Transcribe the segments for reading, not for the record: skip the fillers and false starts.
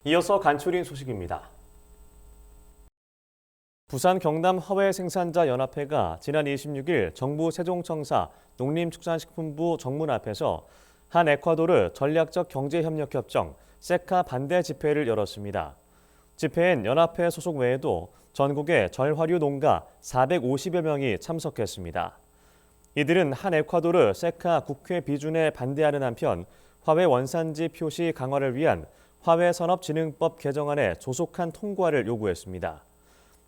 이어서 간추린 소식입니다. 부산 경남 화훼생산자연합회가 지난 26일 정부 세종청사 농림축산식품부 정문 앞에서 한 에콰도르 전략적 경제협력협정 세카 반대 집회를 열었습니다. 집회엔 연합회 소속 외에도 전국의 절화류 농가 450여 명이 참석했습니다. 이들은 한 에콰도르 세카 국회 비준에 반대하는 한편 화훼 원산지 표시 강화를 위한 화훼산업진흥법 개정안의 조속한 통과를 요구했습니다.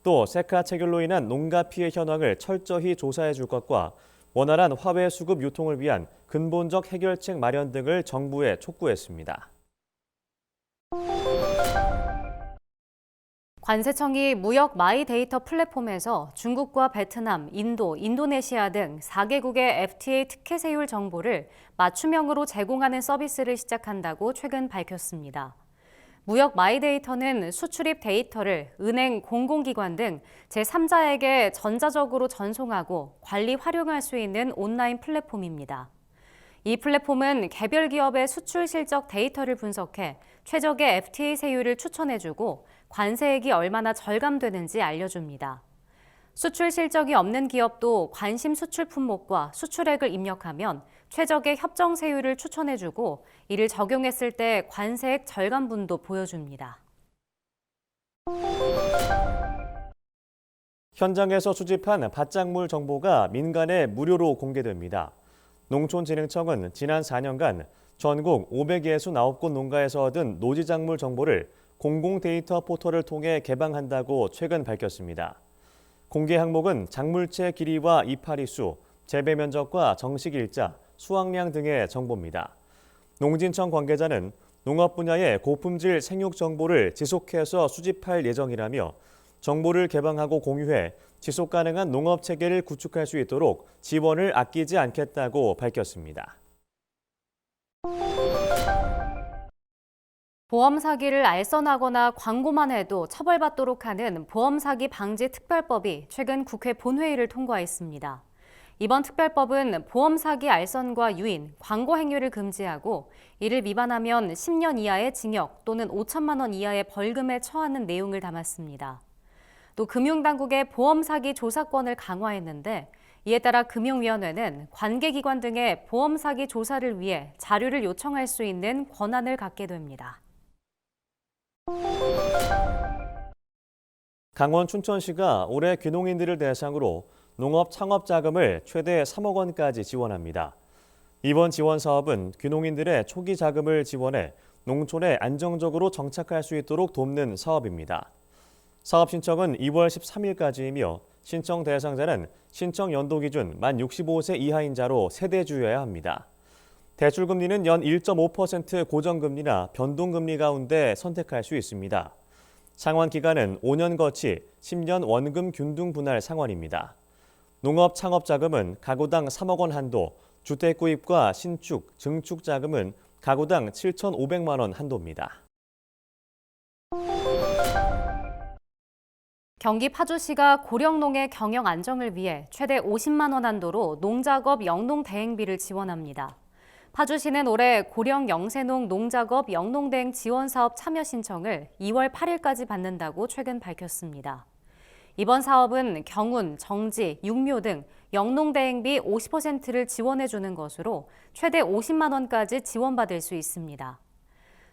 또 세카 체결로 인한 농가 피해 현황을 철저히 조사해 줄 것과 원활한 화훼 수급 유통을 위한 근본적 해결책 마련 등을 정부에 촉구했습니다. 관세청이 무역 마이데이터 플랫폼에서 중국과 베트남, 인도, 인도네시아 등 4개국의 FTA 특혜세율 정보를 맞춤형으로 제공하는 서비스를 시작한다고 최근 밝혔습니다. 무역 마이데이터는 수출입 데이터를 은행, 공공기관 등 제3자에게 전자적으로 전송하고 관리 활용할 수 있는 온라인 플랫폼입니다. 이 플랫폼은 개별 기업의 수출 실적 데이터를 분석해 최적의 FTA 세율을 추천해주고 관세액이 얼마나 절감되는지 알려줍니다. 수출 실적이 없는 기업도 관심 수출 품목과 수출액을 입력하면 최적의 협정 세율을 추천해주고 이를 적용했을 때 관세액 절감분도 보여줍니다. 현장에서 수집한 밭작물 정보가 민간에 무료로 공개됩니다. 농촌진흥청은 지난 4년간 전국 569곳 농가에서 얻은 노지작물 정보를 공공 데이터 포털을 통해 개방한다고 최근 밝혔습니다. 공개 항목은 작물체 길이와 이파리 수, 재배 면적과 정식 일자, 수확량 등의 정보입니다. 농진청 관계자는 농업 분야의 고품질 생육 정보를 지속해서 수집할 예정이라며 정보를 개방하고 공유해 지속 가능한 농업 체계를 구축할 수 있도록 지원을 아끼지 않겠다고 밝혔습니다. 보험 사기를 알선하거나 광고만 해도 처벌받도록 하는 보험 사기 방지 특별법이 최근 국회 본회의를 통과했습니다. 이번 특별법은 보험 사기 알선과 유인, 광고 행위를 금지하고 이를 위반하면 10년 이하의 징역 또는 5천만 원 이하의 벌금에 처하는 내용을 담았습니다. 또 금융당국의 보험 사기 조사권을 강화했는데 이에 따라 금융위원회는 관계기관 등의 보험 사기 조사를 위해 자료를 요청할 수 있는 권한을 갖게 됩니다. 강원 춘천시가 올해 귀농인들을 대상으로 농업 창업 자금을 최대 3억 원까지 지원합니다. 이번 지원 사업은 귀농인들의 초기 자금을 지원해 농촌에 안정적으로 정착할 수 있도록 돕는 사업입니다. 사업 신청은 2월 13일까지이며 신청 대상자는 신청 연도 기준 만 65세 이하인 자로 세대주여야 합니다. 대출금리는 연 1.5% 고정금리나 변동금리 가운데 선택할 수 있습니다. 상환 기간은 5년 거치 10년 원금 균등 분할 상환입니다. 농업 창업 자금은 가구당 3억 원 한도, 주택 구입과 신축, 증축 자금은 가구당 7,500만 원 한도입니다. 경기 파주시가 고령농의 경영 안정을 위해 최대 50만 원 한도로 농작업 영농 대행비를 지원합니다. 파주시는 올해 고령 영세농 농작업 영농대행 지원사업 참여 신청을 2월 8일까지 받는다고 최근 밝혔습니다. 이번 사업은 경운, 정지, 육묘 등 영농대행비 50%를 지원해주는 것으로 최대 50만 원까지 지원받을 수 있습니다.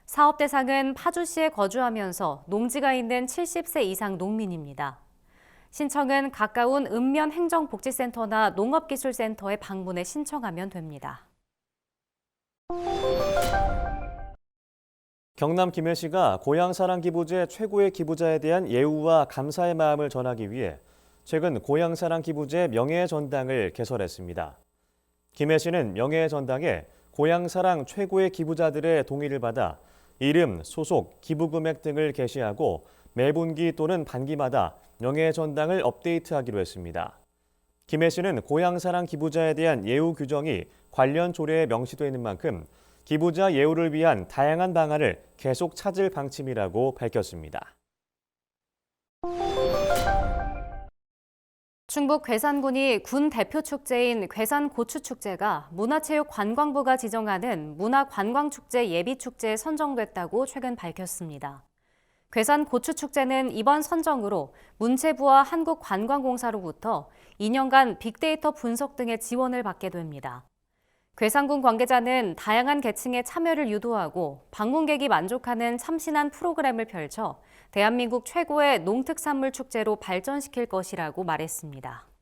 사업 대상은 파주시에 거주하면서 농지가 있는 70세 이상 농민입니다. 신청은 가까운 읍면 행정복지센터나 농업기술센터에 방문해 신청하면 됩니다. 경남 김해시가 고향사랑기부제 최고의 기부자에 대한 예우와 감사의 마음을 전하기 위해 최근 고향사랑기부제 명예전당을 개설했습니다. 김해시는 명예전당에 고향사랑 최고의 기부자들의 동의를 받아 이름, 소속, 기부금액 등을 게시하고 매분기 또는 반기마다 명예전당을 업데이트하기로 했습니다. 김해시는 고향사랑 기부자에 대한 예우 규정이 관련 조례에 명시되어 있는 만큼 기부자 예우를 위한 다양한 방안을 계속 찾을 방침이라고 밝혔습니다. 충북 괴산군이 군 대표 축제인 괴산고추축제가 문화체육관광부가 지정하는 문화관광축제 예비축제에 선정됐다고 최근 밝혔습니다. 괴산 고추축제는 이번 선정으로 문체부와 한국관광공사로부터 2년간 빅데이터 분석 등의 지원을 받게 됩니다. 괴산군 관계자는 다양한 계층의 참여를 유도하고 방문객이 만족하는 참신한 프로그램을 펼쳐 대한민국 최고의 농특산물 축제로 발전시킬 것이라고 말했습니다.